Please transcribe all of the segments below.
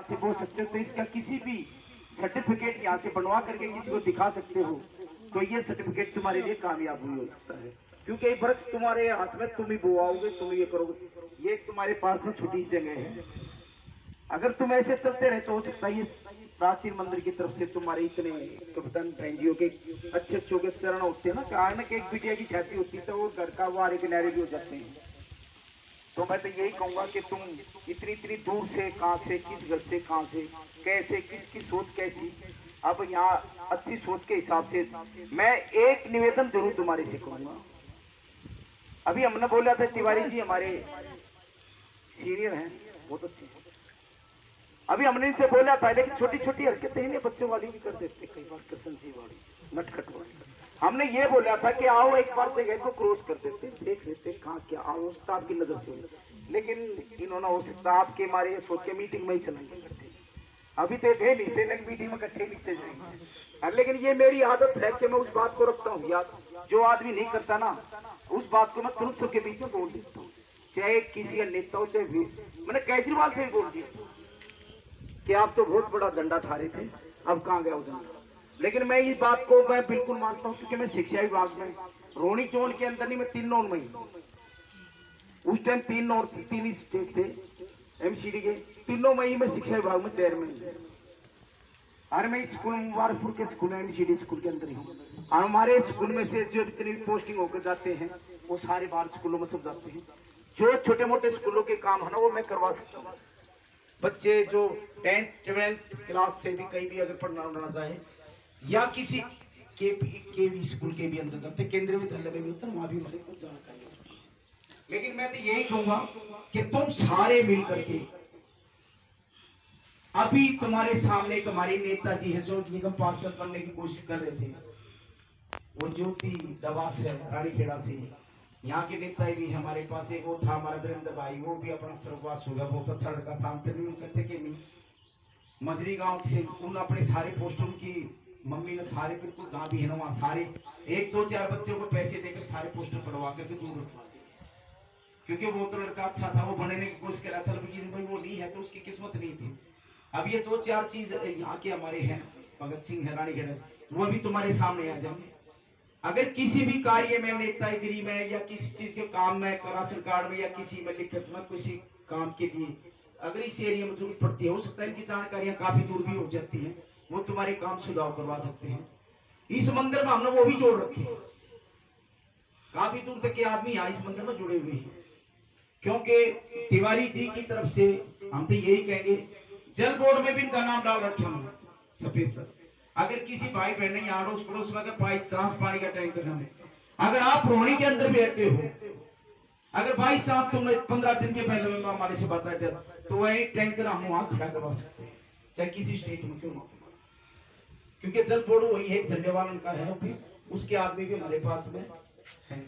से बोल सकते हो, तो इसका किसी भी सर्टिफिकेट यहाँ से बनवा करके किसी को दिखा सकते हो, तो ये सर्टिफिकेट तुम्हारे लिए कामयाब हुई हो सकता है। क्योंकि ये वृक्ष तुम्हारे हाथ में, तुम ही बोआओगे, तुम ये करोगे, ये तुम्हारे पास में छोटी जगह है। अगर तुम ऐसे चलते रहे तो हो सकता है ये प्राचीन मंदिर की तरफ से तुम्हारे इतने कप्तान बहनजियों के अच्छे अच्छे के चरण होते हैं ना, क्या है ना कि एक बिटिया की शादी होती है तो वो घर का वारे किनारे भी हो जाते हैं। तो मैं तो यही कहूंगा कि तुम इतनी इतनी दूर से, कहां से, किस घर से, कहां से, कैसे, किसकी सोच कैसी, अब यहाँ अच्छी सोच के हिसाब से मैं एक निवेदन जरूर तुम्हारे से कहूंगा। अभी हमने बोला था तिवारी जी हमारे सीनियर हैं, बहुत अच्छे हैं। अभी हमने इनसे बोला था, लेकिन छोटी छोटी हरकतें इन्हें बच्चों वाली भी कर देते कई बार, कृष्ण जी वाली, नटखट वाली। हमने ये बोला था कि आओ एक बार जगह को क्रॉस कर देते, देख लेते कहाँ क्या आओ, उसका आपकी नजर से। लेकिन इन्होंने हो सकता आपके हमारे ये सोच के मीटिंग में ही चलेंगे करते, अभी तो थे नहीं थे, लेकिन मीटिंग में इकट्ठे नीचे जाएंगे। लेकिन ये मेरी आदत है कि मैं उस बात को रखता हूँ याद, जो आदमी नहीं करता ना उस बात को मैं तुरंत सबके बीच में बोल देता हूँ, चाहे किसी नेता हो चाहे भी। मैंने केजरीवाल से भी बोल दिया कि आप तो बहुत बड़ा झंडा ठा रहे थे, अब कहाँ गया वो झंडा। लेकिन मैं इस बात को मैं बिल्कुल मानता हूँ, क्योंकि मैं शिक्षा विभाग में रोनी जोन के अंदर नहीं, मैं 3 नॉन में, उस टाइम 3 स्टेट थे एमसीडी के, तीनों में ही मैं शिक्षा विभाग में चेयरमैन। और मैं स्कूल मुबारकपुर के स्कूल एमसीडी स्कूल के अंदर ही हूँ, और हमारे स्कूल में से जो जितनी भी पोस्टिंग होकर जाते हैं वो सारे बाहर स्कूलों में सब जाते हैं। जो छोटे मोटे स्कूलों के काम है ना वो मैं करवा सकता हूँ। बच्चे जो 10th 12th क्लास से भी कहीं भी अगर पढ़ना चाहे, या किसी के भी स्कूल के भी अंदर जाते, केंद्रीय विद्यालय में भी होता है, वहां भी हमारे को जानकारी होती है। लेकिन मैं तो यही कहूंगा कि तुम सारे मिल करके, अभी तुम्हारे सामने एक हमारे नेताजी है जो निगम पार्षद बनने की कोशिश कर रहे थे, वो ज्योति दवास है रानीखेड़ा से, यहाँ के नेता भी हमारे पास। एक वो था हमारा वीरेंद्र भाई, वो भी अपना स्वर्गवास हो गया, बहुत अच्छा लड़का था। हम तो कहते कि नहीं, मजरी गांव से उन अपने सारे पोस्टों की मम्मी ने सारे बिल्कुल जहाँ भी है ना वहाँ सारे 1 2 4 बच्चों को पैसे देकर सारे पोस्टर पढ़वा करके दूर रखवा दिए, क्योंकि वो तो लड़का अच्छा था, वो बनने की कोशिश कर रहा था, लेकिन भाई वो नहीं है तो उसकी किस्मत नहीं थी। अब ये 2 4 चीज यहाँ के हमारे हैं, भगत सिंह है रानीखेड़ा, वो भी तुम्हारे सामने आ जाएंगे। अगर किसी भी कार्य में, नेतागिरी में, या किसी चीज के काम में, राशन कार्ड में, या किसी में लिखित में किसी काम के लिए अगर इस एरिया में जरूरत पड़ती है, हो सकता है इनकी जानकारियां काफी दूर भी हो जाती हैं, वो तुम्हारे काम सुधार करवा सकते हैं। इस मंदिर में हमने वो भी जोड़ रखे हैं, काफी दूर तक के आदमी यहाँ इस मंदिर में जुड़े हुए हैं, क्योंकि तिवारी जी की तरफ से हम तो यही कहेंगे, जल बोर्ड में भी इनका नाम डाल रखे हमने सफेद सर। अगर किसी भाई बहन ने यहाँ अड़ोस पड़ोस में अगर बाई चांस पानी का टैंकर है, अगर आप रोहिणी के अंदर भी रहते हो, अगर बाई चांस तुमने 15 दिन के पहले में हमारे से बताया था, तो वही टैंकर हम वहां खड़ा करवा सकते हैं, चाहे किसी स्टेट में क्यों ना, क्योंकि जल बोर्ड वही है, झंडे वालन का है ऑफिस, उसके आदमी भी हमारे पास में है।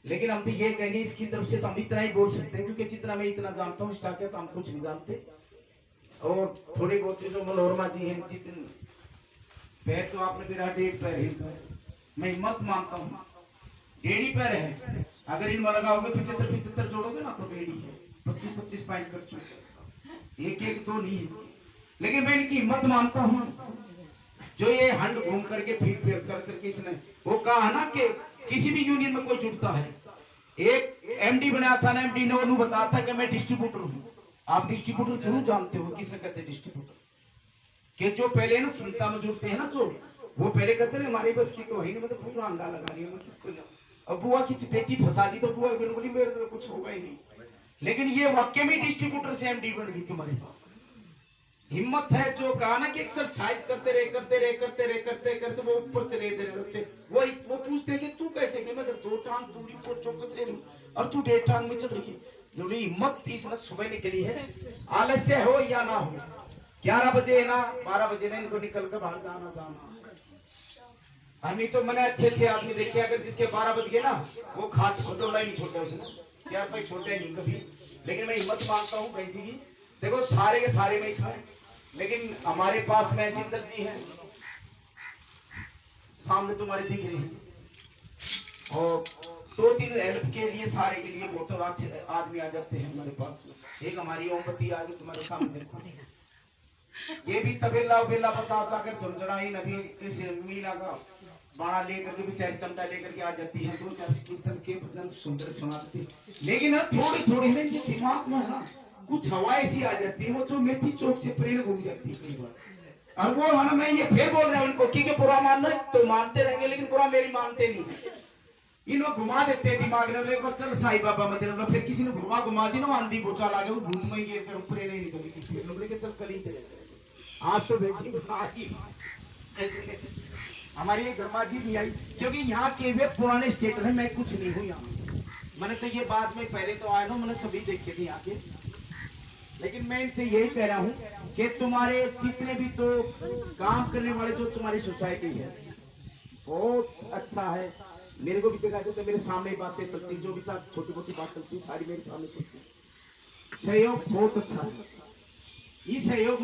लेकिन हम तो ये कहेंगे इसकी तरफ से तो हम इतना ही बोल सकते हैं, क्योंकि जितना मैं इतना जानता हूँ शायद तो हम कुछ नहीं जानते। और थोड़ी बहुत जो मनोरमा जी हैं, जितने पैर तो आपने मेरा 1.5 पैर है, मैं हिम्मत मानता हूँ 1.5 पैर है, अगर इनमें लगाओगे 75 जोड़ोगे ना तो बेड़ी है, 25 पॉइंट कर चुके, एक तो नहीं है। लेकिन मैं इनकी हिम्मत मानता हूँ, जो ये हंड घूम करके फिर कर करके इसने वो कहा ना कि किसी भी यूनियन में कोई जुड़ता है, एक एमडी बनाया था ना, एमडी ने वो बताया था कि मैं डिस्ट्रीब्यूटर हूँ। आप डिस्ट्रीब्यूटर जरूर जानते हो किसे कहते हैं डिस्ट्रीब्यूटर, कि जो पहले ना संता में जुड़ते हैं ना, जो वो पहले कहते हैं हमारी बस की तो है नहीं, मतलब पूरा अंडा लगा रही है किसको। अब बुआ की बेटी फंसा दी तो बुआ बिल्कुल मेरे तो कुछ होगा ही नहीं, लेकिन ये वाक्य में डिस्ट्रीब्यूटर से एमडी बन गई तुम्हारे पास। हिम्मत है जो कहा ना कि एक्सरसाइज करते रहे वो ऊपर चले जाते, वो पूछते हैं कि तू कैसे, कि मैं 2 टांग दूरी पर चौकस ले लूं और तू 1.5 टांग में चल रही है। जो हिम्मत इसने सुबह निकली है, आलस्य हो या ना हो, 11 बजे ना 12 बजे ना इनको निकल कर बाहर जाना। हमी तो मैंने अच्छे आदमी देखे, अगर जिसके 12 बज गए ना वो खाट छोटा नहीं छोड़ता उसने, यार भाई छोटे नहीं कभी। लेकिन मैं हिम्मत मानता हूँ भाई जी की, देखो सारे के सारे में इसमें, लेकिन हमारे पास में जिंदल जी हैं सामने तुम्हारे दिख रहे हैं, और 2 3 हेल्प के लिए सारे के लिए बहुत अच्छे आदमी आ जाते हैं हमारे पास में। एक हमारी ओमपति आ गई तुम्हारे सामने, ये भी तबेला उबेला बचा बचा कर झुंझुनाई नदी के मीना का बाणा लेकर के बेचारी चमटा लेकर के आ जाती है, 2-4 कीर्तन के भजन सुंदर सुनाती है। लेकिन थोड़ी थोड़ी ना ये दिमाग में ना कुछ हवा ऐसी आ जाती है, वो जो मेथी चौक से प्रेम घूम जाती है कई बार। और वो है ना, मैं ये फिर बोल रहा हूँ उनको कि बुरा मानना तो मानते रहेंगे, लेकिन बुरा मेरी मानते नहीं। इन्हों घुमा देते हैं दिमाग में, बस चल साईं बाबा मंदिर, फिर किसी ने घुमा दी ना, आंधी बोचा लागे वो भूत में गिर कर ऊपर नहीं निकली किसी लोग लेके चल कल ही चले आज तो बेटी हमारी एक धर्मा जी भी आई, क्योंकि यहाँ के वे पुराने स्टेट है, मैं कुछ नहीं हूँ यहाँ। मैंने तो ये बाद में पहले तो आया ना, मैंने सभी देखे थे यहाँ के। लेकिन मैं इनसे यही कह रहा हूँ कि तुम्हारे जितने भी तो काम करने वाले जो तुम्हारी सोसाइटी है बहुत अच्छा है। मेरे को भी देखा जाए तो मेरे सामने बातें चलती, जो भी छोटी मोटी बात चलती सारी मेरे सामने चलती। सहयोग बहुत अच्छा है, ये सहयोग